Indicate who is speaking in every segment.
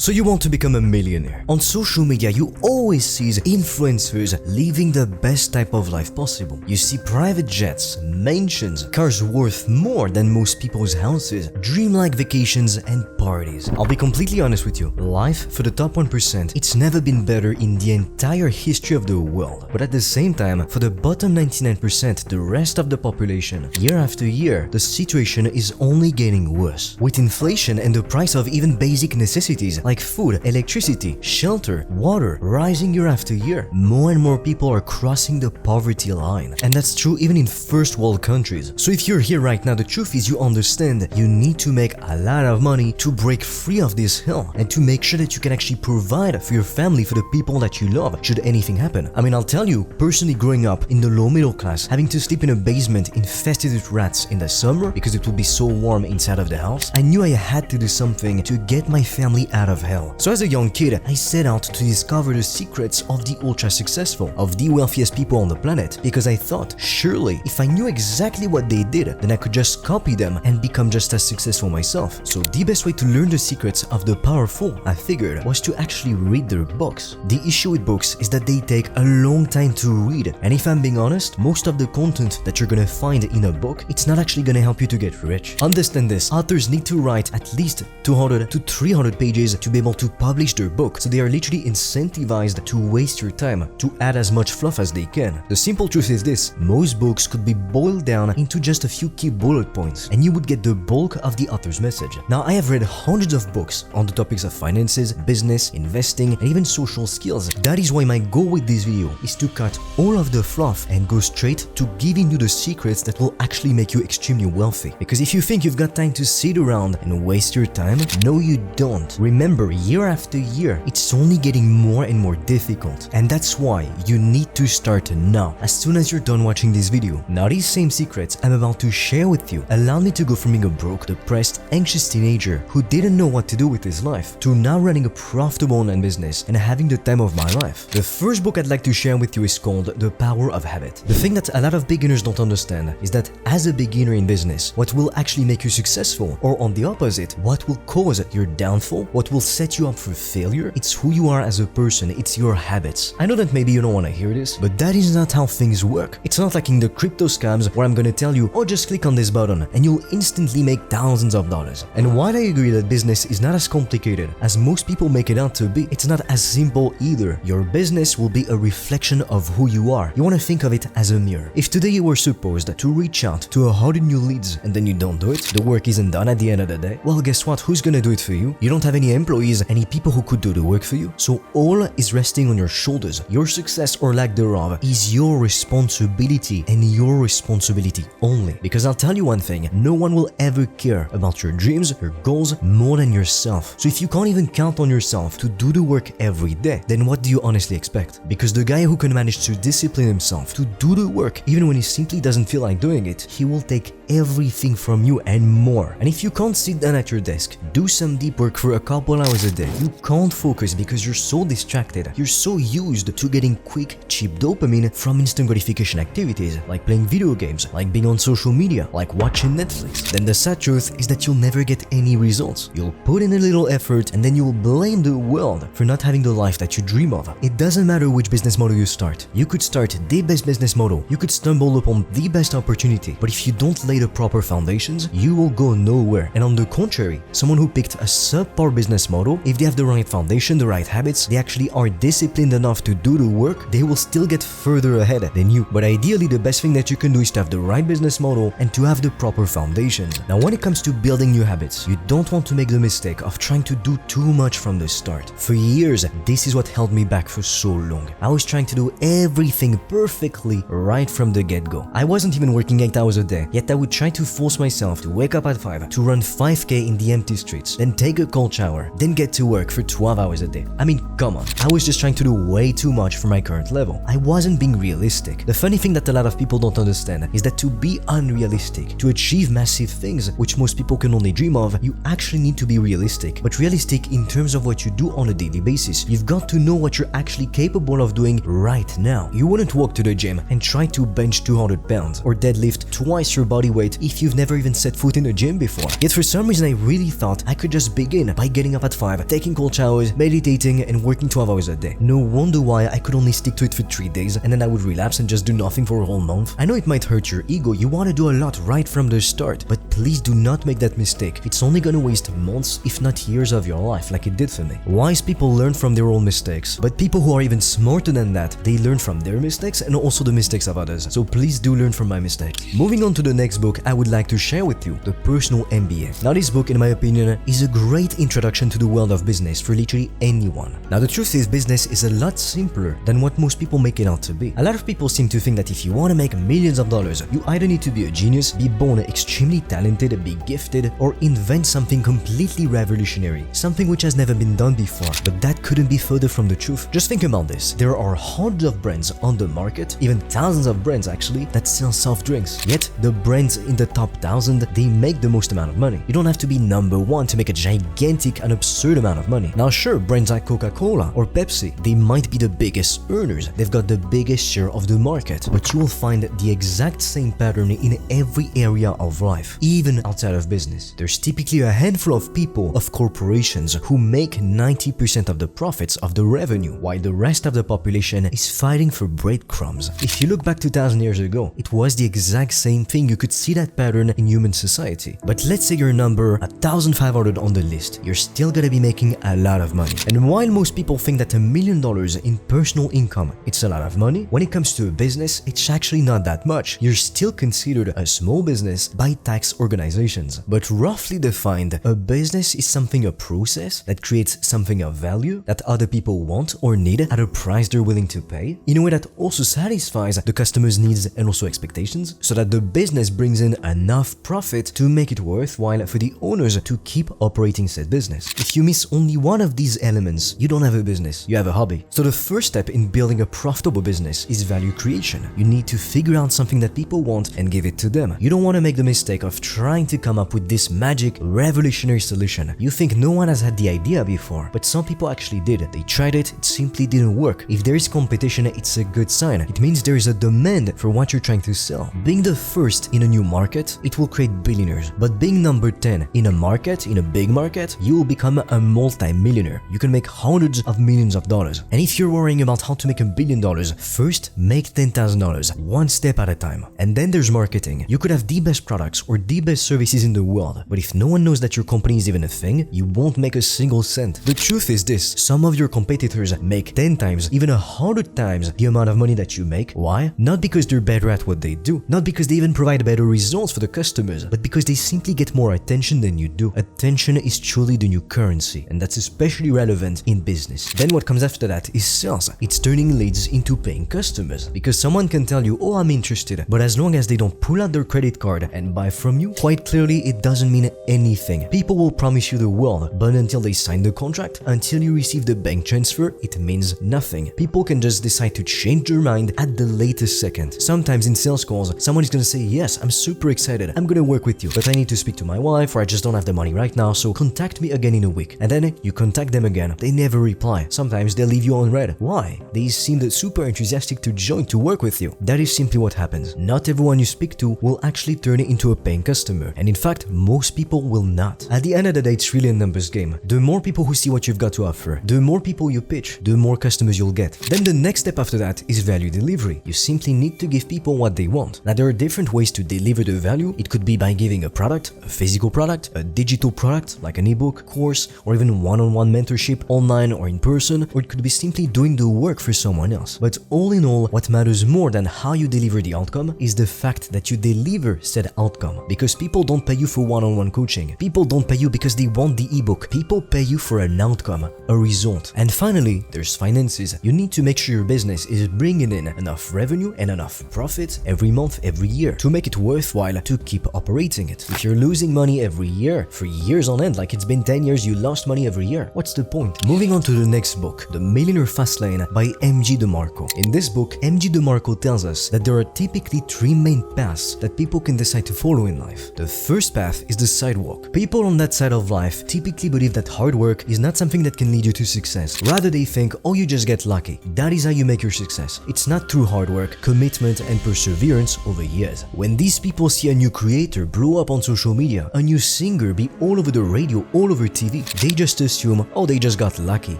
Speaker 1: So you want to become a millionaire. On social media, you always see influencers living the best type of life possible. You see private jets, mansions, cars worth more than most people's houses, dreamlike vacations and parties. I'll be completely honest with you, life for the top 1%, it's never been better in the entire history of the world. But at the same time, for the bottom 99%, the rest of the population, year after year, the situation is only getting worse. With inflation and the price of even basic necessities like food, electricity, shelter, water rising year after year, more and more people are crossing the poverty line. And that's true even in first world countries. So if you're here right now, the truth is you understand you need to make a lot of money to break free of this hell and to make sure that you can actually provide for your family, for the people that you love, should anything happen. I mean, I'll tell you, personally growing up in the low middle class, having to sleep in a basement infested with rats in the summer because it would be so warm inside of the house, I knew I had to do something to get my family out of hell. So as a young kid, I set out to discover the secrets of the ultra successful, of the wealthiest people on the planet, because I thought, surely, if I knew exactly what they did, then I could just copy them and become just as successful myself. So the best way to learn the secrets of the powerful, I figured, was to actually read their books. The issue with books is that they take a long time to read, and if I'm being honest, most of the content that you're gonna find in a book, it's not actually gonna help you to get rich. Understand this, authors need to write at least 200 to 300 pages to be able to publish their book, so they are literally incentivized to waste your time, to add as much fluff as they can. The simple truth is this, most books could be boiled down into just a few key bullet points, and you would get the bulk of the author's message. Now, I have read hundreds of books on the topics of finances, business, investing, and even social skills. That is why my goal with this video is to cut all of the fluff and go straight to giving you the secrets that will actually make you extremely wealthy. Because if you think you've got time to sit around and waste your time, no you don't. Remember, year after year, it's only getting more and more difficult. And that's why you need to start now, as soon as you're done watching this video. Now, these same secrets I'm about to share with you allowed me to go from being a broke, depressed, anxious teenager who didn't know what to do with his life to now running a profitable online business and having the time of my life. The first book I'd like to share with you is called The Power of Habit. The thing that a lot of beginners don't understand is that as a beginner in business, what will actually make you successful, or on the opposite, what will cause your downfall, what will set you up for failure, it's who you are as a person, it's your habits. I know that maybe you don't want to hear this, but that is not how things work. It's not like in the crypto scams where I'm gonna tell you, oh, just click on this button and you'll instantly make thousands of dollars. And while I agree that business is not as complicated as most people make it out to be, it's not as simple either. Your business will be a reflection of who you are. You want to think of it as a mirror. If today you were supposed to reach out to 100 new leads and then you don't do it, the work isn't done at the end of the day, well, guess what? Who's gonna do it for you? You don't have any employees, any people who could do the work for you. So all is resting on your shoulders. Your success or lack thereof is your responsibility, and your responsibility only. Because I'll tell you one thing, no one will ever care about your dreams, your goals more than yourself. So if you can't even count on yourself to do the work every day, then what do you honestly expect? Because the guy who can manage to discipline himself to do the work even when he simply doesn't feel like doing it, he will take everything from you and more. And if you can't sit down at your desk, do some deep work for a couple hours a day, you can't focus because you're so distracted. You're so used to getting quick, cheap dopamine from instant gratification activities like playing video games, like being on social media, like watching Netflix. Then the sad truth is that you'll never get any results. You'll put in a little effort and then you'll blame the world for not having the life that you dream of. It doesn't matter which business model you start. You could start the best business model. You could stumble upon the best opportunity. But if you don't lay the proper foundations, you will go nowhere. And on the contrary, someone who picked a subpar business model, if they have the right foundation, the right habits, they actually are disciplined enough to do the work, they will still get further ahead than you. But ideally, the best thing that you can do is to have the right business model and to have the proper foundations. Now, when it comes to building new habits, you don't want to make the mistake of trying to do too much from the start. For years, this is what held me back for so long. I was trying to do everything perfectly right from the get-go. I wasn't even working 8 hours a day, yet I would try to force myself to wake up at 5, to run 5K in the empty streets, then take a cold shower, then get to work for 12 hours a day. I mean, come on. I was just trying to do way too much for my current level. I wasn't being realistic. The funny thing that a lot of people don't understand is that to be unrealistic, to achieve massive things, which most people can only dream of, you actually need to be realistic. But realistic in terms of what you do on a daily basis. You've got to know what you're actually capable of doing right now. You wouldn't walk to the gym and try to bench 200 pounds or deadlift twice your body weight if you've never even set foot in a gym before. Yet for some reason I really thought I could just begin by getting up up at 5, taking cold showers, meditating, and working 12 hours a day. No wonder why I could only stick to it for 3 days and then I would relapse and just do nothing for a whole month. I know it might hurt your ego, you want to do a lot right from the start, but please do not make that mistake. It's only gonna waste months, if not years of your life, like it did for me. Wise people learn from their own mistakes, but people who are even smarter than that, they learn from their mistakes and also the mistakes of others. So please do learn from my mistakes. Moving on to the next book I would like to share with you, The Personal MBA. Now this book, in my opinion, is a great introduction to the world of business for literally anyone. Now the truth is, business is a lot simpler than what most people make it out to be. A lot of people seem to think that if you want to make millions of dollars, you either need to be a genius, be born extremely talented, be gifted, or invent something completely revolutionary, something which has never been done before. But that couldn't be further from the truth. Just think about this. There are hundreds of brands on the market, even thousands of brands actually, that sell soft drinks. Yet the brands in the top 1,000, they make the most amount of money. You don't have to be number one to make a gigantic and absurd amount of money. Now sure, brands like Coca-Cola or Pepsi, they might be the biggest earners. They've got the biggest share of the market, but you will find the exact same pattern in every area of life, even outside of business. There's typically a handful of people, of corporations, who make 90% of the profits of the revenue, while the rest of the population is fighting for breadcrumbs. If you look back 2,000 years ago, it was the exact same thing. You could see that pattern in human society. But let's say you're number 1,500 on the list, you're still gonna be making a lot of money. And while most people think that $1 million in personal income, it's a lot of money, when it comes to a business, it's actually not that much. You're still considered a small business by tax organizations. But roughly defined, a business is something, a process that creates something of value that other people want or need at a price they're willing to pay, in a way that also satisfies the customer's needs and also expectations, so that the business brings in enough profit to make it worthwhile for the owners to keep operating said business. If you miss only one of these elements, you don't have a business, you have a hobby. So the first step in building a profitable business is value creation. You need to figure out something that people want and give it to them. You don't want to make the mistake of trying to come up with this magic, revolutionary solution. You think no one has had the idea before, but some people actually did. They tried it, it simply didn't work. If there is competition, it's a good sign. It means there is a demand for what you're trying to sell. Being the first in a new market, it will create billionaires. But being number 10 in a market, in a big market, you will become a multi-millionaire. You can make hundreds of millions of dollars. And if you're worrying about how to make $1 billion, first make $10,000, one step at a time. And then there's marketing. You could have the best products or the best services in the world, but if no one knows that your company is even a thing, you won't make a single cent. The truth is this, some of your competitors make 10 times, even 100 times the amount of money that you make. Why? Not because they're better at what they do, not because they even provide better results for the customers, but because they simply get more attention than you do. Attention is truly the new currency, and that's especially relevant in business. Then what comes after that is sales. It's turning leads into paying customers, because someone can tell you, oh, I'm interested, but as long as they don't pull out their credit card and buy from you, quite clearly it doesn't mean anything. People will promise you the world, but until they sign the contract, until you receive the bank transfer, it means nothing. People can just decide to change their mind at the latest second. Sometimes in sales calls, someone is gonna say, yes, I'm super excited, I'm gonna work with you, but I need to speak to my wife, or I just don't have the money right now, so contact me again in a week. And then you contact them again, they never reply. Sometimes they leave you on red. Why? They seemed super enthusiastic to join to work with you. That is simply what happens. Not everyone you speak to will actually turn it into a paying customer, and in fact, most people will not. At the end of the day, it's really a numbers game. The more people who see what you've got to offer, the more people you pitch, the more customers you'll get. Then the next step after that is value delivery. You simply need to give people what they want. Now there are different ways to deliver the value. It could be by giving a product, a physical product, a digital product like an ebook, course, or even one-on-one mentorship online or in person, or it could be simply doing the work for someone else. But all in all, what matters more than how you deliver the outcome is the fact that you deliver said outcome. Because people don't pay you for one-on-one coaching. People don't pay you because they want the ebook. People pay you for an outcome, a result. And finally, there's finances. You need to make sure your business is bringing in enough revenue and enough profit every month, every year to make it worthwhile to keep operating it. If you're losing money every year, for years on end, like it's been 10 years you lost money every year, what's the point? Moving on to the next book, The Millionaire Fastlane by MG DeMarco. In this book, MG DeMarco tells us that there are typically three main paths that people can decide to follow in life. The first path is the sidewalk. People on that side of life typically believe that hard work is not something that can lead you to success. Rather, they think, oh, you just get lucky. That is how you make your success. It's not through hard work, commitment, and perseverance over years. When these people see a new creator blow up on social media, a new singer be all over the radio, all over TV, TV. They just assume, oh, they just got lucky.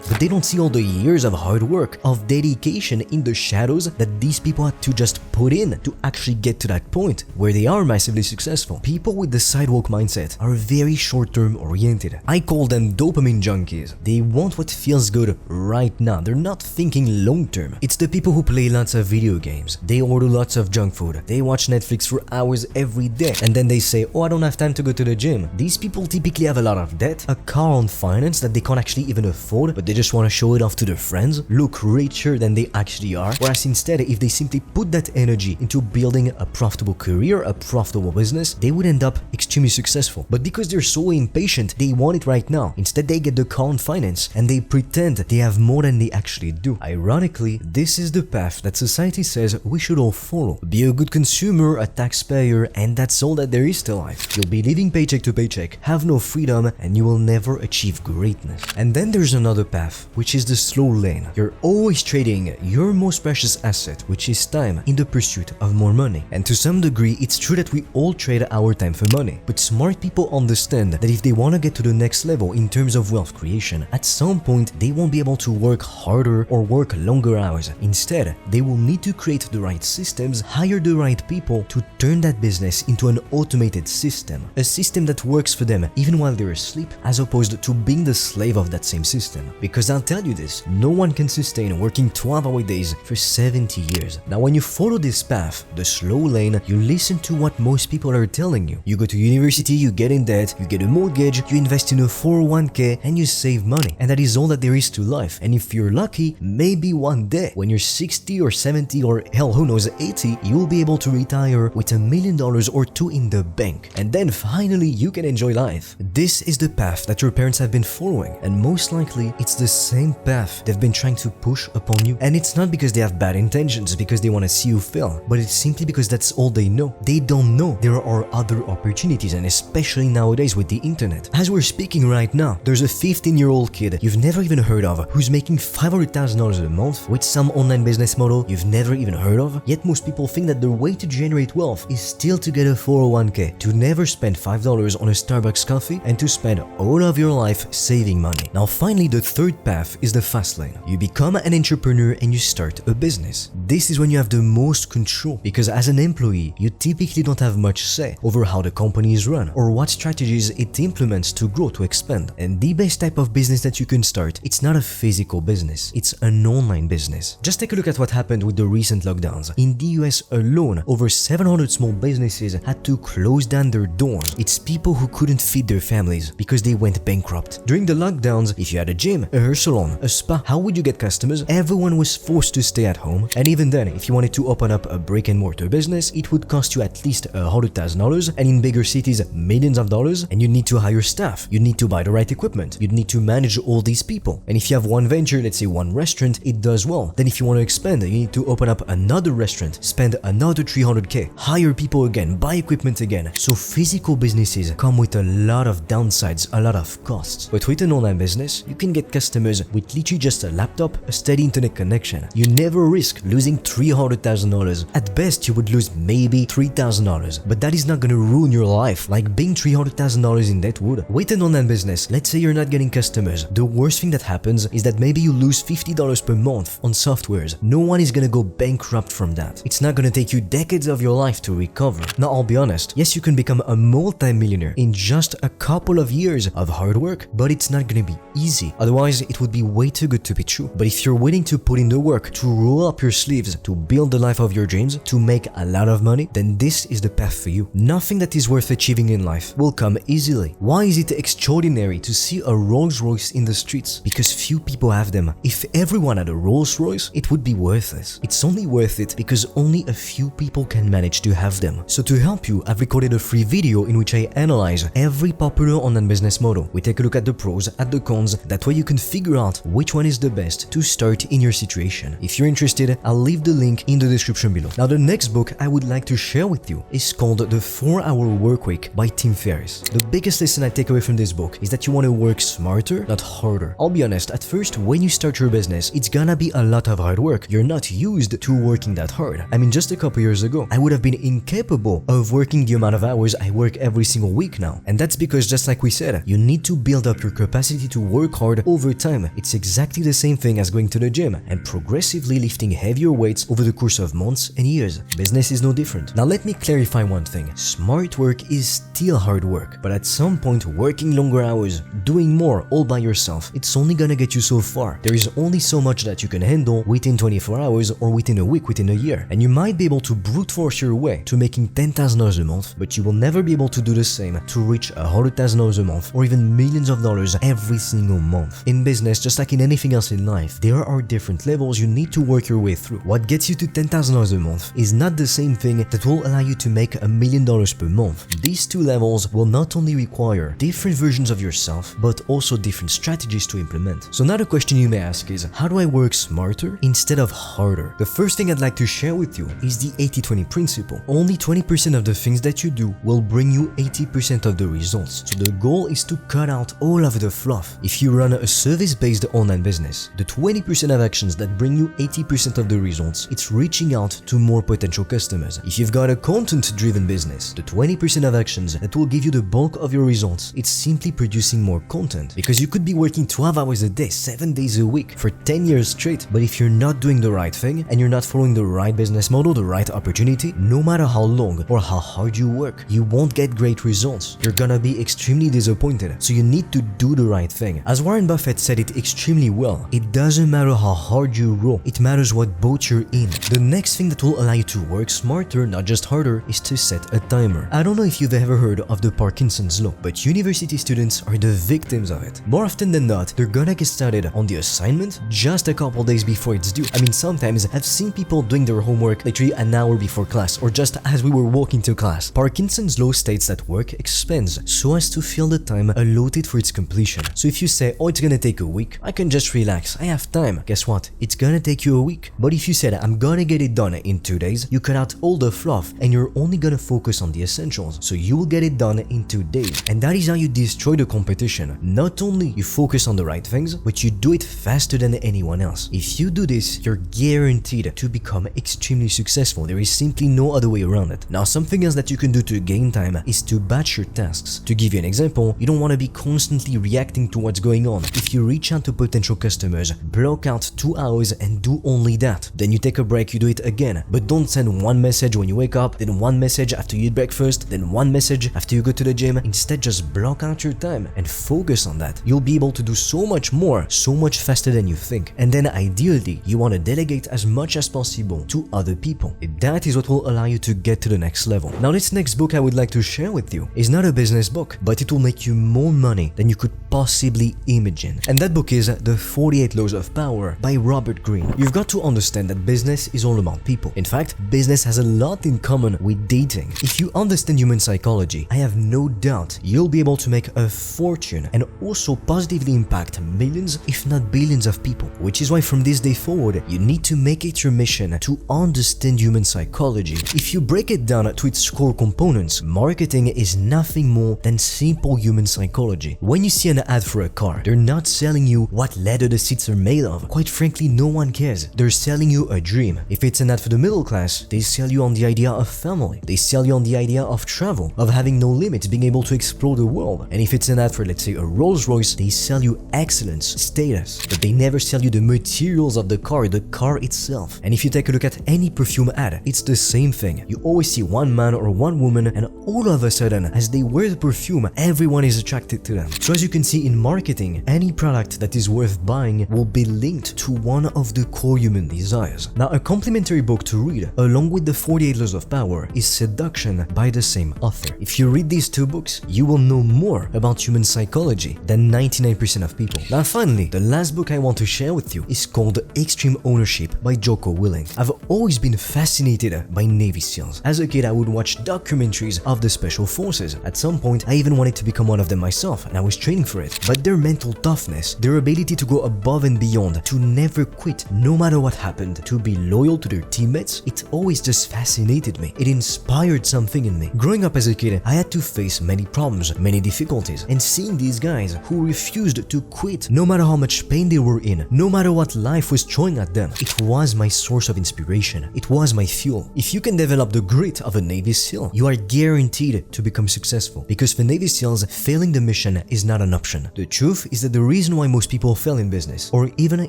Speaker 1: But they don't see all the years of hard work, of dedication in the shadows that these people had to just put in to actually get to that point where they are massively successful. People with the sidewalk mindset are very short-term oriented. I call them dopamine junkies. They want what feels good right now. They're not thinking long-term. It's the people who play lots of video games. They order lots of junk food. They watch Netflix for hours every day. And then they say, oh, I don't have time to go to the gym. These people typically have a lot of debt, a car on finance that they can't actually even afford, but they just want to show it off to their friends, look richer than they actually are. Whereas instead, if they simply put that energy into building a profitable career, a profitable business, they would end up extremely successful. But because they're so impatient, they want it right now. Instead, they get the car on finance and they pretend they have more than they actually do. Ironically, this is the path that society says we should all follow. Be a good consumer, a taxpayer, and that's all that there is to life. You'll be living paycheck to paycheck, have no freedom, and you will never achieve greatness. And then there's another path, which is the slow lane. You're always trading your most precious asset, which is time, in the pursuit of more money. And to some degree, it's true that we all trade our time for money. But smart people understand that if they want to get to the next level in terms of wealth creation, at some point they won't be able to work harder or work longer hours. Instead, they will need to create the right systems, hire the right people to turn that business into an automated system. A system that works for them even while they're asleep, as opposed to being the slave of that same system. Because I'll tell you this, no one can sustain working 12-hour days for 70 years. Now when you follow this path, the slow lane, you listen to what most people are telling you. You go to university, you get in debt, you get a mortgage, you invest in a 401k, and you save money. And that is all that there is to life. And if you're lucky, maybe one day, when you're 60 or 70 or hell who knows 80, you'll be able to retire with $1 million or $2 in the bank. And then finally you can enjoy life. This is the path that your parents have been following, and most likely it's the same path they've been trying to push upon you. And it's not because they have bad intentions, because they want to see you fail, but it's simply because that's all they know. They don't know there are other opportunities, and especially nowadays with the internet. As we're speaking right now, there's a 15-year-old kid you've never even heard of who's making $500,000 a month with some online business model you've never even heard of. Yet most people think that the way to generate wealth is still to get a 401k, to never spend $5 on a Starbucks coffee, and to spend all of your life saving money. Now finally, the third path is the fast lane. You become an entrepreneur and you start a business. This is when you have the most control, because as an employee, you typically don't have much say over how the company is run or what strategies it implements to grow, to expand. And the best type of business that you can start, it's not a physical business, it's an online business. Just take a look at what happened with the recent lockdowns. In the US alone, over 700 small businesses had to close down their doors. It's people who couldn't feed their families because they went bankrupt. During the lockdowns, if you had a gym, a hair salon, a spa, how would you get customers? Everyone was forced to stay at home. And even then, if you wanted to open up a brick and mortar business, it would cost you at least $100,000, and in bigger cities, millions of dollars. And you need to hire staff, you need to buy the right equipment, you need to manage all these people. And if you have one venture, let's say one restaurant, it does well. Then if you want to expand, you need to open up another restaurant, spend another $300k, hire people again, buy equipment again. So physical businesses come with a lot of downsides, a lot of costs. But with an online business, you can get customers with literally just a laptop, a steady internet connection. You never risk losing $300,000. At best, you would lose maybe $3,000, but that is not going to ruin your life like being $300,000 in debt would. With an online business, let's say you're not getting customers. The worst thing that happens is that maybe you lose $50 per month on softwares. No one is going to go bankrupt from that. It's not going to take you decades of your life to recover. Now, I'll be honest, yes, you can become a multi-millionaire in just a couple of years of hard work, but it's not going to be easy. Otherwise, it would be way too good to be true. But if you're willing to put in the work, to roll up your sleeves, to build the life of your dreams, to make a lot of money, then this is the path for you. Nothing that is worth achieving in life will come easily. Why is it extraordinary to see a Rolls Royce in the streets? Because few people have them. If everyone had a Rolls Royce, it would be worthless. It's only worth it because only a few people can manage to have them. So to help you, I've recorded a free video in which I analyze every popular online business model. We take a look at the pros, at the cons, that way you can figure out which one is the best to start in your situation. If you're interested, I'll leave the link in the description below. Now the next book I would like to share with you is called The 4-Hour Workweek by Tim Ferriss. The biggest lesson I take away from this book is that you want to work smarter, not harder. I'll be honest, at first when you start your business, it's gonna be a lot of hard work. You're not used to working that hard. I mean, just a couple years ago, I would have been incapable of working the amount of hours I work every single week now. And that's because, just like we said, you need to build up your capacity to work hard over time. It's exactly the same thing as going to the gym and progressively lifting heavier weights over the course of months and years. Business is no different. Now let me clarify one thing. Smart work is still hard work, but at some point working longer hours, doing more all by yourself, it's only gonna get you so far. There is only so much that you can handle within 24 hours or within a week, within a year. And you might be able to brute force your way to making $10,000 a month, but you will never be able to do the same to reach $100,000 a month or even millions of dollars every single month. In business, just like in anything else in life, there are different levels you need to work your way through. What gets you to $10,000 a month is not the same thing that will allow you to make $1 million per month. These two levels will not only require different versions of yourself, but also different strategies to implement. So now the question you may ask is, how do I work smarter instead of harder? The first thing I'd like to share with you is the 80-20 principle. Only 20% of the things that you do will bring you 80% of the results. So the goal is to cut out all of the fluff. If you run a service-based online business, the 20% of actions that bring you 80% of the results, it's reaching out to more potential customers. If you've got a content-driven business, the 20% of actions that will give you the bulk of your results, it's simply producing more content. Because you could be working 12 hours a day, 7 days a week, for 10 years straight, but if you're not doing the right thing and you're not following the right business model, the right opportunity, no matter how long or how hard you work, you won't get great results. You're gonna be extremely disappointed. So you need to do the right thing. As Warren Buffett said it extremely well, it doesn't matter how hard you row, it matters what boat you're in. The next thing that will allow you to work smarter, not just harder, is to set a timer. I don't know if you've ever heard of the Parkinson's law, but university students are the victims of it. More often than not, they're gonna get started on the assignment just a couple days before it's due. I mean, sometimes I've seen people doing their homework literally an hour before class, or just as we were walking to class. Parkinson's law states that work expands so as to fill the time allotted for its completion. So if you say, oh, it's gonna take a week, I can just relax, I have time. Guess what? It's gonna take you a week. But if you said, I'm gonna get it done in 2 days, you cut out all the fluff and you're only gonna focus on the essentials. So you will get it done in 2 days. And that is how you destroy the competition. Not only you focus on the right things, but you do it faster than anyone else. If you do this, you're guaranteed to become extremely successful. There is simply no other way around it. Now, something else that you can do to gain time is to batch your tasks. To give you an example, you don't want to be constantly reacting to what's going on. If you reach out to potential customers, block out 2 hours and do only that. Then you take a break, you do it again. But don't send one message when you wake up, then one message after you eat breakfast, then one message after you go to the gym. Instead, just block out your time and focus on that. You'll be able to do so much more, so much faster than you think. And then ideally, you want to delegate as much as possible to other people. That is what will allow you to get to the next level. Now, this next book I would like to share with you is not a business book, but it will make you more money than you could possibly imagine. And that book is The 48 Laws of Power by Robert Greene. You've got to understand that business is all about people. In fact, business has a lot in common with dating. If you understand human psychology, I have no doubt you'll be able to make a fortune and also positively impact millions, if not billions of people. Which is why from this day forward, you need to make it your mission to understand human psychology. If you break it down to its core components, marketing is nothing more than simple human psychology. When you see an ad for a car, they're not selling you what leather the seats are made of. Quite frankly, no one cares. They're selling you a dream. If it's an ad for the middle class, they sell you on the idea of family. They sell you on the idea of travel, of having no limits, being able to explore the world. And if it's an ad for, let's say, a Rolls Royce, they sell you excellence, status, but they never sell you the materials of the car itself. And if you take a look at any perfume ad, it's the same thing. You always see one man or one woman, and all of a sudden, as they wear the perfume, everyone is attracted to them. So as you can see in marketing, any product that is worth buying will be linked to one of the core human desires. Now, a complimentary book to read, along with the 48 Laws of Power, is Seduction by the same author. If you read these two books, you will know more about human psychology than 99% of people. Now finally, the last book I want to share with you is called Extreme Ownership by Jocko Willink. I've always been fascinated by Navy SEALs. As a kid, I would watch documentaries of the Special Forces. At some point, I even wanted to become one of them myself, and I was training for it. But their mental toughness, their ability to go above and beyond, to never quit no matter what happened, learned to be loyal to their teammates, it always just fascinated me. It inspired something in me. Growing up as a kid, I had to face many problems, many difficulties, and seeing these guys who refused to quit no matter how much pain they were in, no matter what life was throwing at them, it was my source of inspiration. It was my fuel. If you can develop the grit of a Navy SEAL, you are guaranteed to become successful, because for Navy SEALs, failing the mission is not an option. The truth is that the reason why most people fail in business, or even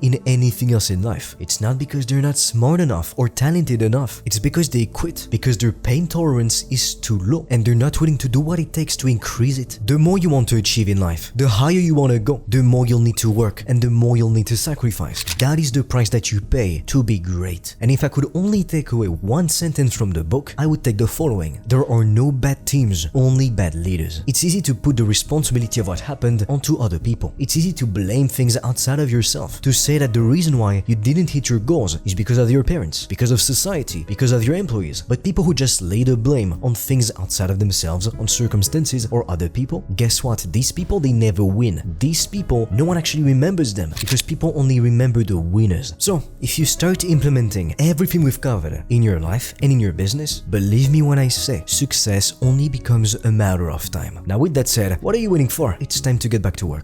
Speaker 1: in anything else in life, it's not because they're not smart enough or talented enough. It's because they quit, because their pain tolerance is too low and they're not willing to do what it takes to increase it. The more you want to achieve in life, the higher you want to go, the more you'll need to work and the more you'll need to sacrifice. That is the price that you pay to be great. And if I could only take away one sentence from the book, I would take the following: there are no bad teams, only bad leaders. It's easy to put the responsibility of what happened onto other people. It's easy to blame things outside of yourself, to say that the reason why you didn't hit your goals is because of your parents, because of society, because of your employees. But people who just lay the blame on things outside of themselves, on circumstances or other people, guess what? These people, they never win. These people, no one actually remembers them, because people only remember the winners. So, if you start implementing everything we've covered in your life and in your business, believe me when I say, success only becomes a matter of time. Now with that said, what are you waiting for? It's time to get back to work.